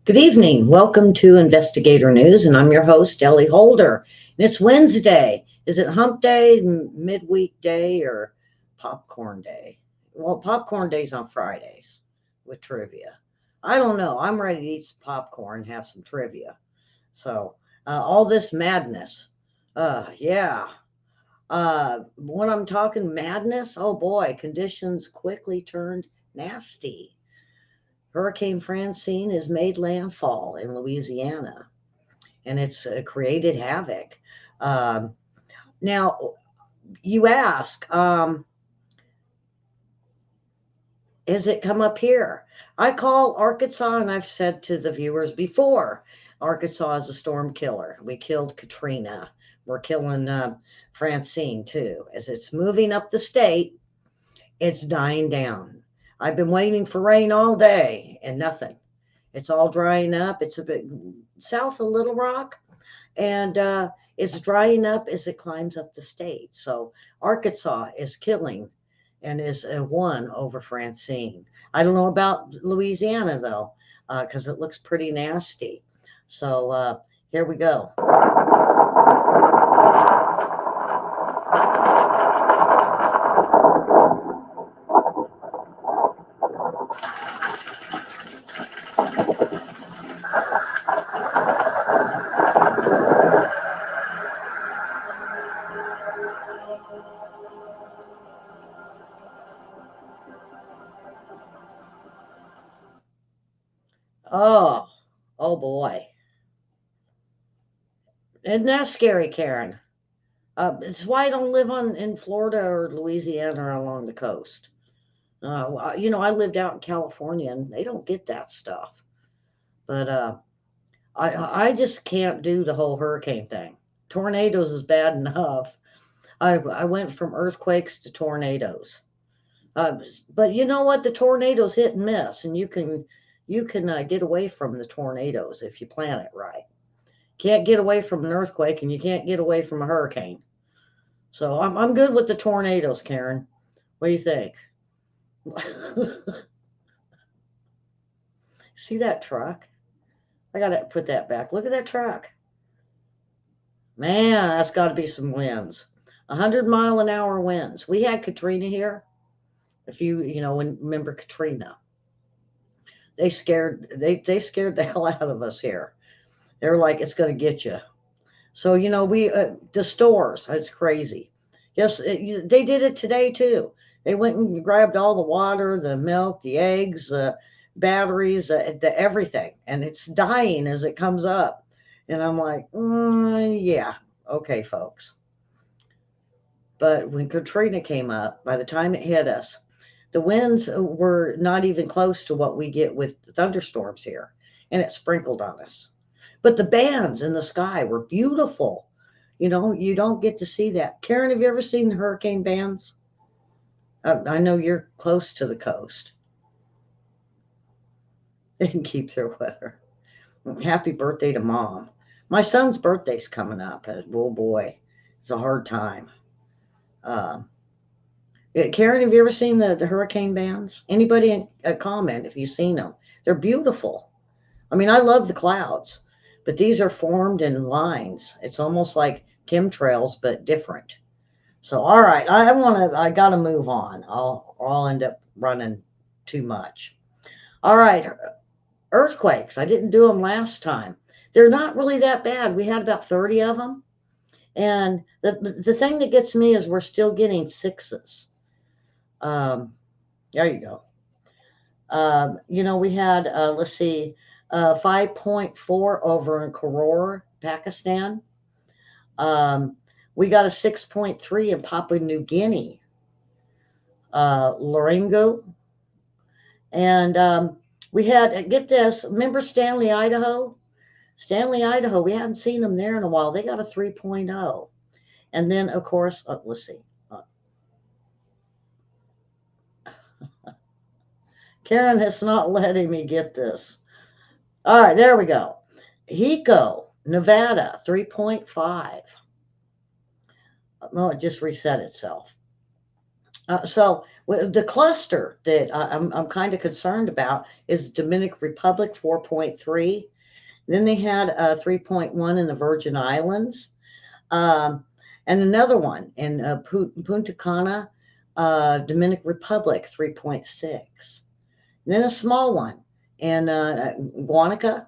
Good evening. Welcome to Investigator News, and I'm your host, Ellie Holder. And it's Wednesday. Is it hump day, midweek day, or popcorn day? Well, popcorn day's on Fridays with trivia. I don't know. I'm ready to eat some popcorn and have some trivia. So, all this madness. Yeah. When I'm talking madness, oh boy, conditions quickly turned nasty. Hurricane Francine has made landfall in Louisiana, and it's created havoc. Um, Now, you ask, has it come up here? I call Arkansas, and I've said to the viewers before, Arkansas is a storm killer. We killed Katrina. We're killing Francine too. As it's moving up the state, it's dying down. I've been waiting for rain all day and nothing. It's all drying up. It's a bit south of Little Rock, and it's drying up as it climbs up the state. So Arkansas is killing and is one over Francine. I don't know about Louisiana though, because it looks pretty nasty. So here we go. Oh, oh boy. Isn't that scary, Karen? It's why I don't live in Florida or Louisiana or along the coast. I lived out in California and they don't get that stuff. But I just can't do the whole hurricane thing. Tornadoes is bad enough. I went from earthquakes to tornadoes. But you know what? The tornadoes hit and miss, and you can get away from the tornadoes if you plan it right. Can't get away from an earthquake, and you can't get away from a hurricane. So I'm good with the tornadoes, Karen. What do you think? See that truck? I gotta put that back. Look at that truck. Man, that's got to be some winds. 100-mile-an-hour winds. We had Katrina here. If remember Katrina, they scared the hell out of us here. They were like, it's going to get you. So we the stores. It's crazy. Yes, they did it today too. They went and grabbed all the water, the milk, the eggs, batteries, the everything, and it's dying as it comes up. And I'm like, yeah, okay, folks. But when Katrina came up, by the time it hit us, the winds were not even close to what we get with thunderstorms here, and it sprinkled on us. But the bands in the sky were beautiful. You don't get to see that. Karen, have you ever seen the hurricane bands? I know you're close to the coast. They can keep their weather. Happy birthday to mom. My son's birthday's coming up. Oh boy, it's a hard time. Um, Karen, have you ever seen the hurricane bands? Anybody comment if you've seen them? They're beautiful. I mean, I love the clouds, but these are formed in lines. It's almost like chemtrails, but different. So, all right, I got to move on. I'll end up running too much. All right, earthquakes. I didn't do them last time. They're not really that bad. We had about 30 of them. And the thing that gets me is we're still getting sixes. Um, there you go. We had, let's see, 5.4 over in Koror, Pakistan. We got a 6.3 in Papua New Guinea, Lorengo. And we had, get this, remember Stanley, Idaho? Stanley, Idaho, we haven't seen them there in a while. They got a 3.0. And then, of course, let's see. Karen is not letting me get this. All right, there we go. Hiko, Nevada, 3.5. No, it just reset itself. The cluster that I'm kind of concerned about is Dominican Republic 4.3. Then they had 3.1 in the Virgin Islands, um, and another one in Punta Cana, Dominican Republic 3.6. Then a small one in Guanica,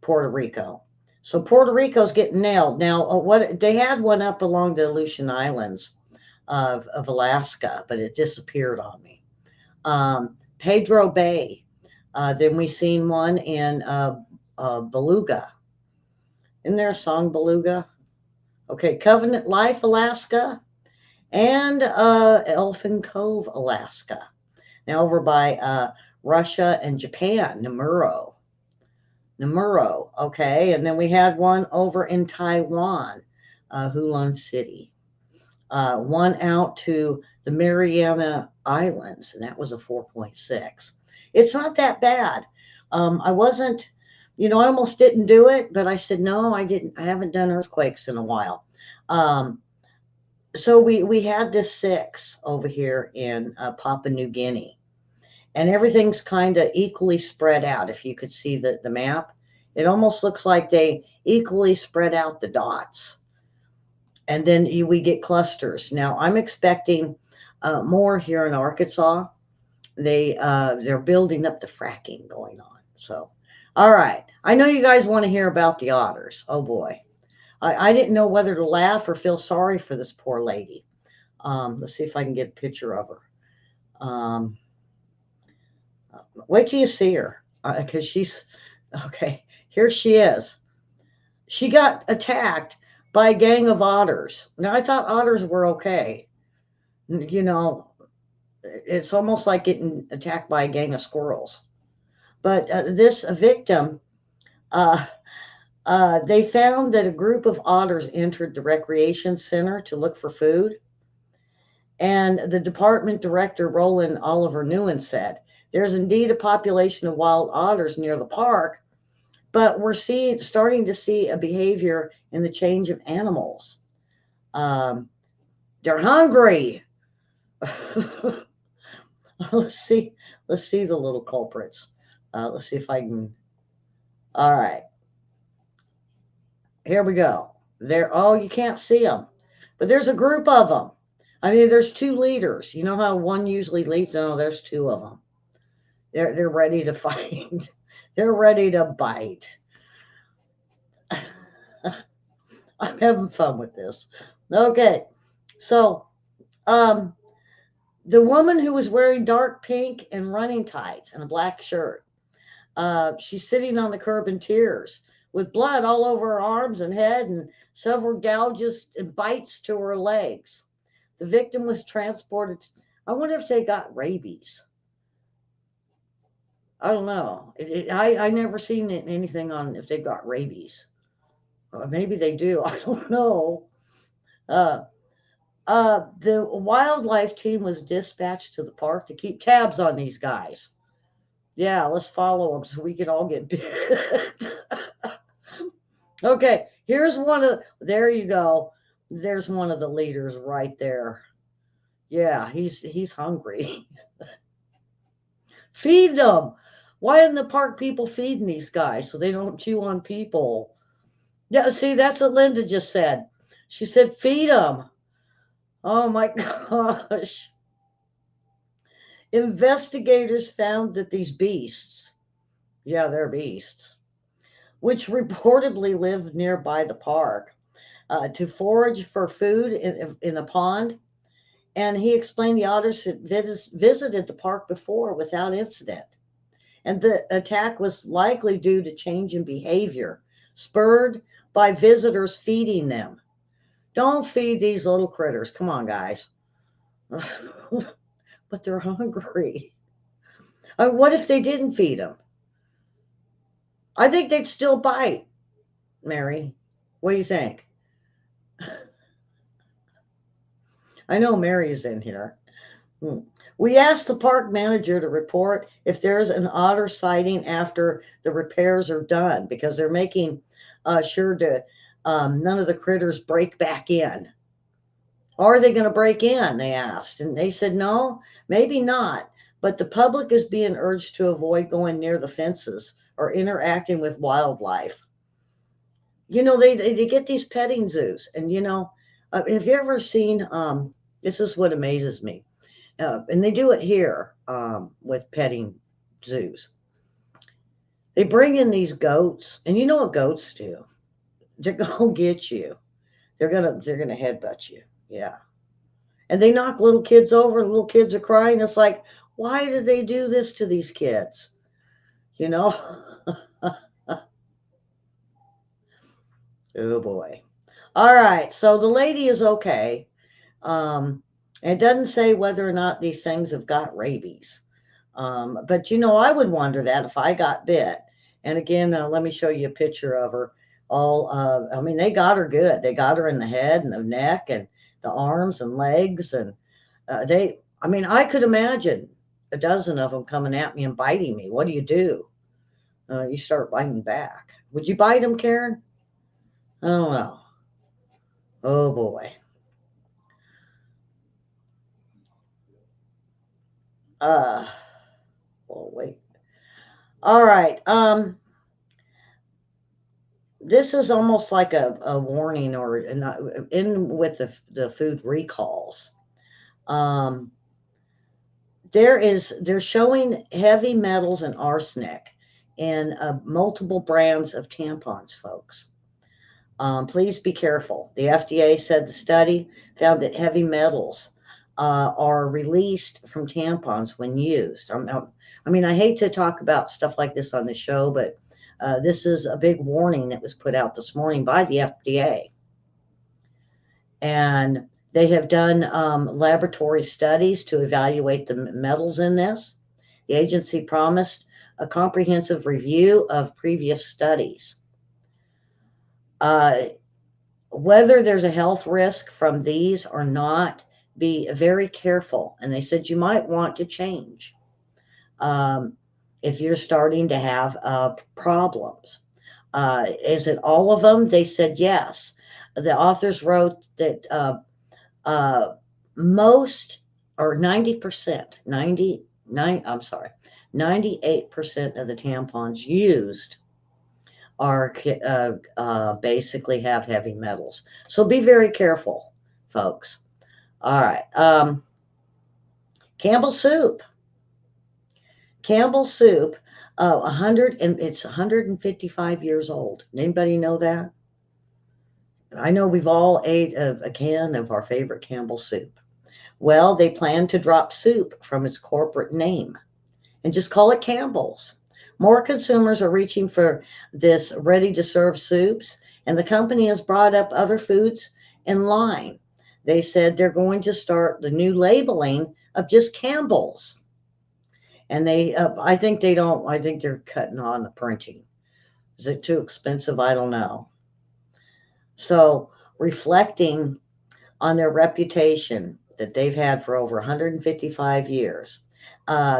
Puerto Rico. So Puerto Rico's getting nailed now. What they had one up along the Aleutian Islands of Alaska, but it disappeared on me. Pedro Bay. Then we seen one in Beluga. Isn't there a song Beluga? Okay, Covenant Life, Alaska, and Elfin Cove, Alaska. Now over by Russia and Japan, Namuro. Okay, and then we had one over in Taiwan, Hulan City. One out to the Mariana Islands, and that was a 4.6. It's not that bad. I wasn't, I almost didn't do it, but I said, no, I didn't. I haven't done earthquakes in a while. Um, so we had this 6 over here in Papua New Guinea, and everything's kind of equally spread out. If you could see the map, it almost looks like they equally spread out the dots, and then we get clusters. Now I'm expecting more here in Arkansas. They're building up the fracking going on. So, all right, I know you guys want to hear about the otters. Oh boy, I didn't know whether to laugh or feel sorry for this poor lady. Let's see if I can get a picture of her. Wait till you see her, because she's okay. Here she is. She got attacked by a gang of otters. Now I thought otters were okay. You know, it's almost like getting attacked by a gang of squirrels. But this victim, uh, they found that a group of otters entered the recreation center to look for food. And the department director, Roland Oliver Newen, said, there's indeed a population of wild otters near the park, but we're starting to see a behavior in the change of animals. Um, they're hungry. let's see let's see the little culprits. Let's see if I can. All right, here we go. There. Oh, you can't see them, but there's a group of them. I mean, there's 2 leaders. You know how one usually leads? No, there's 2 of them. They're ready to fight. They're ready to bite. I'm having fun with this. Okay, so um, the woman who was wearing dark pink and running tights and a black shirt, she's sitting on the curb in tears with blood all over her arms and head and several gouges and bites to her legs. The victim was transported. I wonder if they got rabies. I don't know. I never seen anything on if they got rabies. Or maybe they do. I don't know. Uh, the wildlife team was dispatched to the park to keep tabs on these guys. Yeah, let's follow them so we can all get bit. Okay, here's one of. There you go. There's one of the leaders right there. Yeah, he's hungry. Feed them. Why in the park people feeding these guys so they don't chew on people? Yeah, see, that's what Linda just said. She said, feed them. Oh my gosh. Investigators found that these beasts, yeah, they're beasts, which reportedly lived nearby the park to forage for food in a pond. And he explained the otters had visited the park before without incident. And the attack was likely due to change in behavior, spurred by visitors feeding them. Don't feed these little critters. Come on, guys. But they're hungry. What if they didn't feed them? I think they'd still bite, Mary. What do you think? I know Mary's in here. We asked the park manager to report if there's an otter sighting after the repairs are done because they're making sure to none of the critters break back in. Are they going to break in? They asked. And they said, no, maybe not. But the public is being urged to avoid going near the fences or interacting with wildlife. They get these petting zoos. And, have you ever seen, this is what amazes me. And they do it here with petting zoos. They bring in these goats, and you know what goats do? They're gonna get you. They're gonna headbutt you. Yeah. And they knock little kids over. Little kids are crying. It's like, why do they do this to these kids? You know? Oh boy. All right. So the lady is okay. It doesn't say whether or not these things have got rabies. But I would wonder that if I got bit. And again, let me show you a picture of her. I mean, they got her good. They got her in the head and the neck and the arms and legs. And I mean, I could imagine a dozen of them coming at me and biting me. What do? You start biting back. Would you bite them, Karen? I don't know. Oh boy. Uh, well, wait. All right. This is almost like a warning or in with the food recalls. Um, they're showing heavy metals and arsenic in multiple brands of tampons, folks. Please be careful. The FDA said the study found that heavy metals are released from tampons when used. I mean, I hate to talk about stuff like this on the show, but this is a big warning that was put out this morning by the FDA. And they have done laboratory studies to evaluate the metals in this. The agency promised a comprehensive review of previous studies. Whether there's a health risk from these or not, be very careful. And they said you might want to change if you're starting to have problems. Is it all of them? They said yes. The authors wrote that most or 90%, 99, I'm sorry, 98% of the tampons used are basically have heavy metals. So be very careful, folks. All right. Campbell soup. Campbell soup, 100 and it's 155 years old. Anybody know that? I know we've all ate a can of our favorite Campbell soup. Well, they plan to drop soup from its corporate name and just call it Campbell's. More consumers are reaching for this ready to serve soups, and the company has brought up other foods in line. They said they're going to start the new labeling of just Campbell's. And I think I think they're cutting on the printing. Is it too expensive? I don't know. So, reflecting on their reputation that they've had for over 155 years,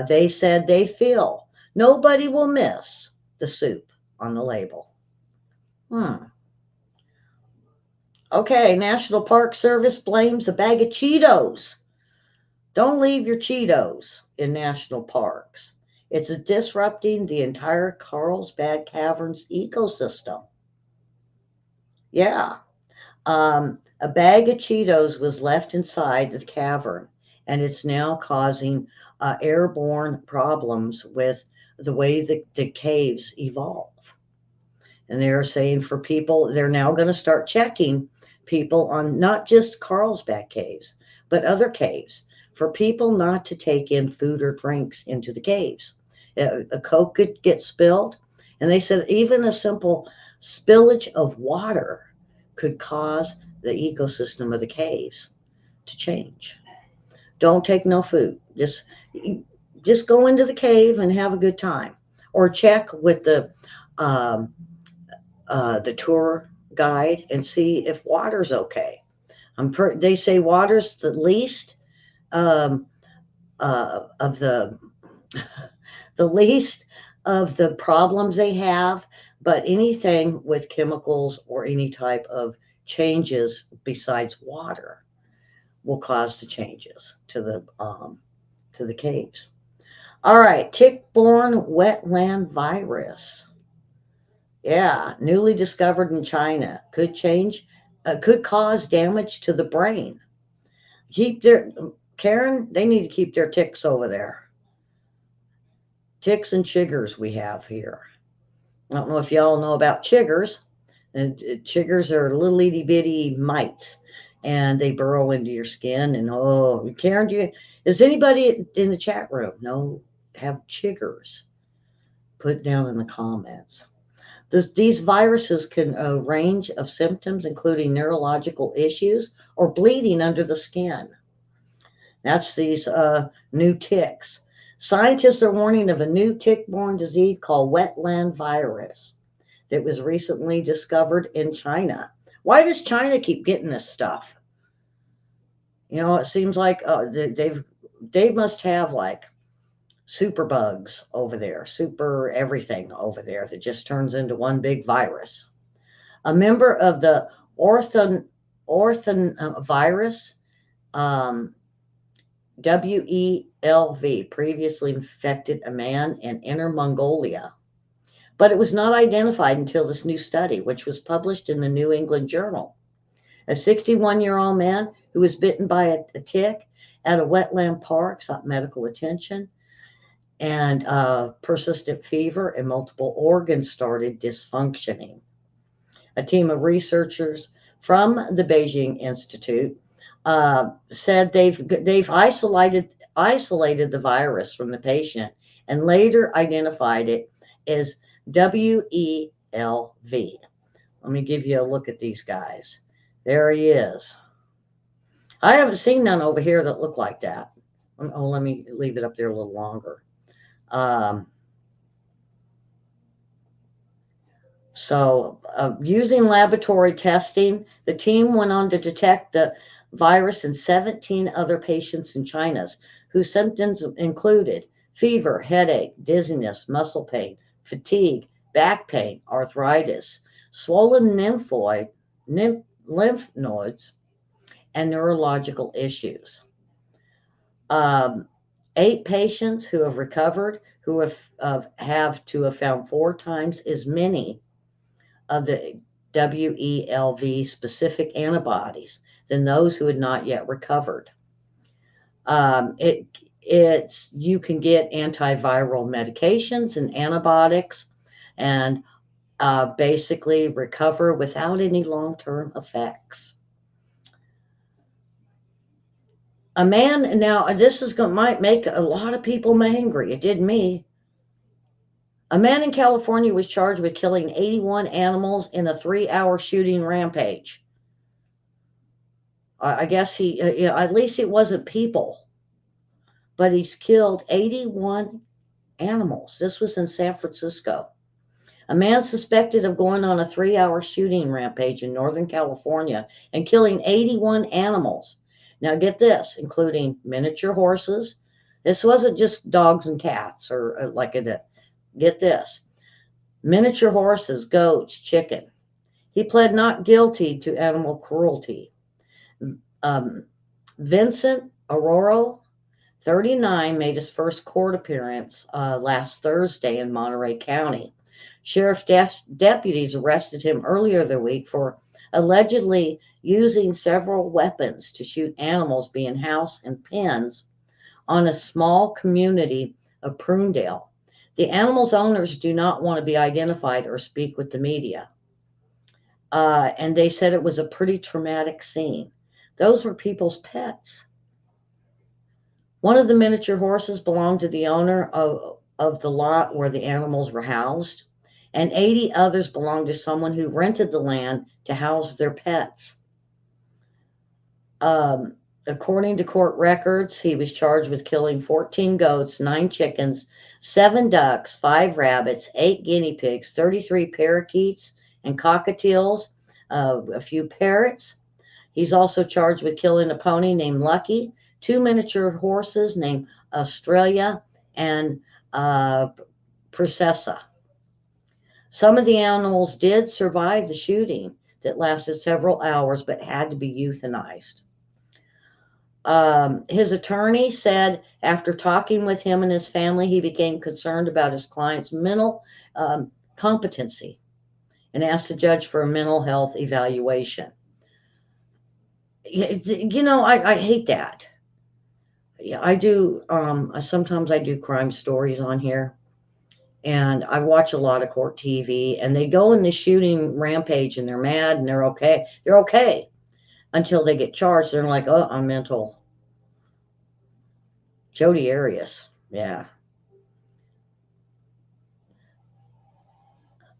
they said they feel nobody will miss the soup on the label. Okay, National Park Service blames a bag of Cheetos. Don't leave your Cheetos in national parks. It's disrupting the entire Carlsbad Caverns ecosystem. Yeah. A bag of Cheetos was left inside the cavern, and it's now causing airborne problems with the way the caves evolve. And they're saying for people, they're now going to start checking people on not just Carlsbad caves, but other caves for people not to take in food or drinks into the caves. A Coke could get spilled. And they said even a simple spillage of water could cause the ecosystem of the caves to change. Don't take no food. Just go into the cave and have a good time, or check with the tour guide and see if water's okay. They say water's the least of the least of the problems they have, but anything with chemicals or any type of changes besides water will cause the changes to the caves. All right, tick-borne wetland virus. Yeah, newly discovered in China could cause damage to the brain. Keep their Karen. They need to keep their ticks over there. Ticks and chiggers we have here. I don't know if y'all know about chiggers. And chiggers are little itty bitty mites, and they burrow into your skin. And oh, Karen, is anybody in the chat room know have chiggers? Put down in the comments. These viruses can range of symptoms, including neurological issues or bleeding under the skin. That's these new ticks. Scientists are warning of a new tick-borne disease called wetland virus that was recently discovered in China. Why does China keep getting this stuff? You know, it seems like they must have like super bugs over there, super everything over there that just turns into one big virus. A member of the orthon virus, WELV, previously infected a man in Inner Mongolia, but it was not identified until this new study, which was published in the New England Journal. A 61-year-old man who was bitten by a tick at a wetland park sought medical attention, and persistent fever and multiple organs started dysfunctioning. A team of researchers from the Beijing Institute said they've isolated the virus from the patient and later identified it as WELV. Let me give you a look at these guys. There he is. I haven't seen none over here that look like that. Oh, let me leave it up there a little longer. Using laboratory testing, the team went on to detect the virus in 17 other patients in China whose symptoms included fever, headache, dizziness, muscle pain, fatigue, back pain, arthritis, swollen lymph nodes, and neurological issues. 8 patients who have recovered who have to have found 4 times as many of the WELV specific antibodies than those who had not yet recovered. You can get antiviral medications and antibiotics and basically recover without any long-term effects. A man, now this might make a lot of people angry. It did me. A man in California was charged with killing 81 animals in a 3-hour shooting rampage. I guess at least it wasn't people, but he's killed 81 animals. This was in San Francisco. A man suspected of going on a 3-hour shooting rampage in Northern California and killing 81 animals. Now get this, including miniature horses. This wasn't just dogs and cats or like a, get this, miniature horses, goats, chicken. He pled not guilty to animal cruelty. Vincent Arroyo, 39, made his first court appearance last Thursday in Monterey County. Sheriff deputies arrested him earlier the week for allegedly using several weapons to shoot animals being housed in pens on a small community of Prunedale. The animals' owners do not want to be identified or speak with the media. And they said it was a pretty traumatic scene. Those were people's pets. One of the miniature horses belonged to the owner of the lot where the animals were housed, and 80 others belonged to someone who rented the land to house their pets. According to court records, he was charged with killing 14 goats, 9 chickens, 7 ducks, 5 rabbits, 8 guinea pigs, 33 parakeets and cockatiels, a few parrots. He's also charged with killing a pony named Lucky, 2 miniature horses named Australia and Princessa. Some of the animals did survive the shooting that lasted several hours but had to be euthanized. His attorney said after talking with him and his family, he became concerned about his client's mental competency and asked the judge for a mental health evaluation. I hate that. Yeah, I do. Sometimes I do crime stories on here, and I watch a lot of court TV, and they go in the shooting rampage, and they're mad, and they're okay. They're okay until they get charged. They're like, oh, I'm mental. Jodi Arias, yeah.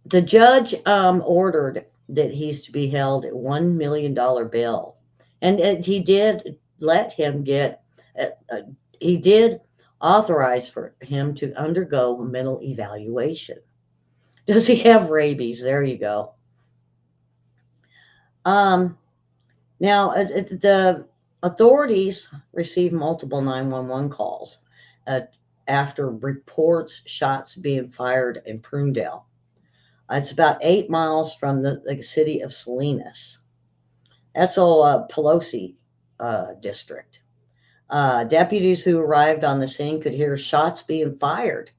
The judge ordered that he's to be held at $1 million bail, and he did let him get. He did authorize for him to undergo a mental evaluation. Does he have rabies? There you go. Um, Now, the authorities received multiple 911 calls uh, after reports shots being fired in Prunedale. It's about 8 miles from the city of Salinas. That's all Pelosi district. Deputies who arrived on the scene could hear shots being fired,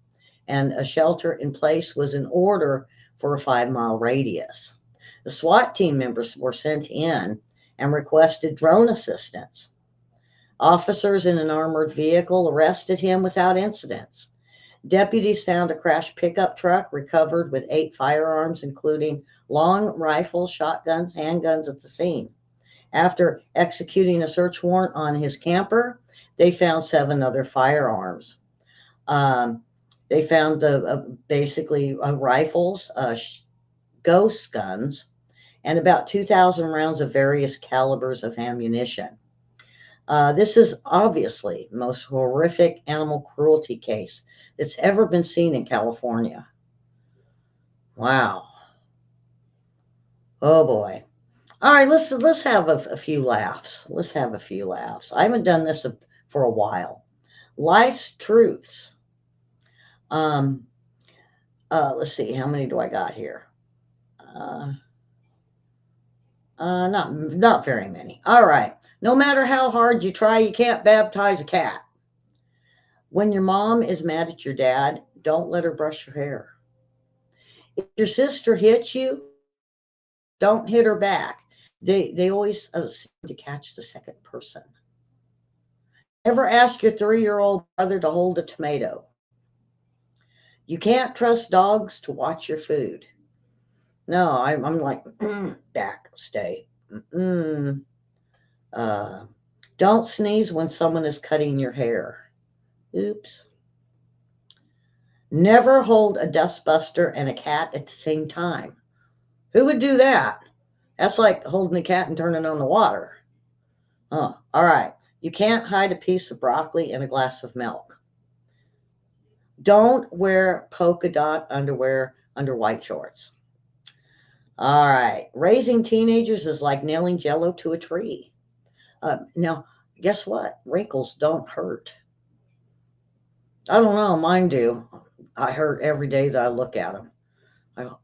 and a shelter in place was in order for a 5 mile radius. The SWAT team members were sent in and requested drone assistance. Officers in an armored vehicle arrested him without incidents. Deputies found a crashed pickup truck recovered with 8 firearms, including long rifles, shotguns, handguns at the scene. After executing a search warrant on his camper, they found 7 other firearms. Um, they found basically rifles, ghost guns, and about 2,000 rounds of various calibers of ammunition. This is obviously the most horrific animal cruelty case that's ever been seen in California. Wow. Oh boy. All right, let's have a few laughs. Let's have a few laughs. I haven't done this for a while. Life's truths. Um, let's see, how many do I got here? Not very many. All right. No matter how hard you try, you can't baptize a cat. When your mom is mad at your dad, don't let her brush your hair. If your sister hits you, don't hit her back. They always seem to catch the second person. Never ask your 3-year-old brother to hold a tomato. You can't trust dogs to watch your food. No, I'm like, back, stay. Don't sneeze when someone is cutting your hair. Oops. Never hold a dustbuster and a cat at the same time. Who would do that? That's like holding a cat and turning on the water. Oh, all right. You can't hide a piece of broccoli in a glass of milk. Don't wear polka dot underwear under white shorts. All right. Raising teenagers is like nailing jello to a tree. Now, guess what? Wrinkles don't hurt. I don't know. Mine do. I hurt every day that I look at them. I go,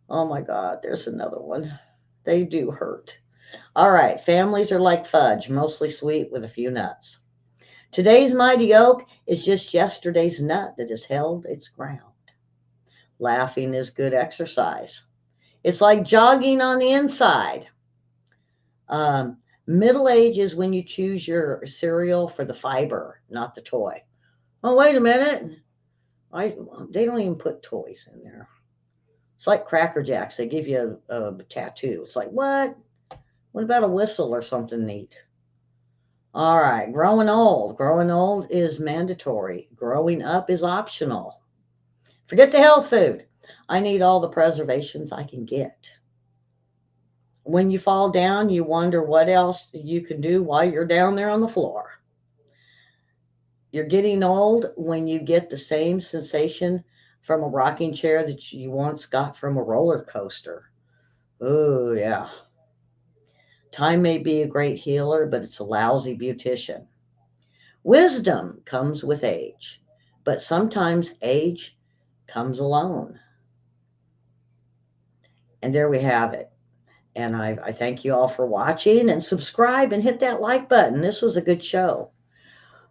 oh my God, there's another one. They do hurt. All right. Families are like fudge, mostly sweet with a few nuts. Today's mighty oak is just yesterday's nut that has held its ground. Laughing is good exercise. It's like jogging on the inside. Middle age is when you choose your cereal for the fiber, not the toy. Oh, wait a minute. They don't even put toys in there. It's like Cracker Jacks. They give you a tattoo. It's like, what? What about a whistle or something neat? All right. Growing old. Growing old is mandatory. Growing up is optional. Forget the health food. I need all the preservations I can get. When you fall down, you wonder what else you can do while you're down there on the floor. You're getting old when you get the same sensation from a rocking chair that you once got from a roller coaster. Oh, yeah. Time may be a great healer, but it's a lousy beautician. Wisdom comes with age, but sometimes age comes alone. And there we have it. And I thank you all for watching, and subscribe and hit that like button. This was a good show.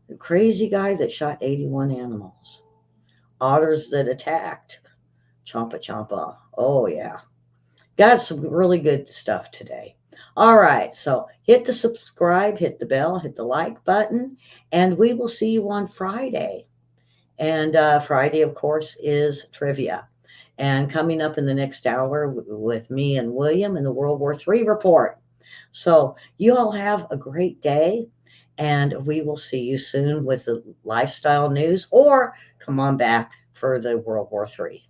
The crazy guy that shot 81 animals. Otters that attacked. Chompa chompa. Oh, yeah. Got some really good stuff today. All right. So hit the subscribe, hit the bell, hit the like button, and we will see you on Friday. And Friday, of course, is trivia. And coming up in the next hour with me and William in the World War III report. So you all have a great day, and we will see you soon with the lifestyle news, or come on back for the World War III.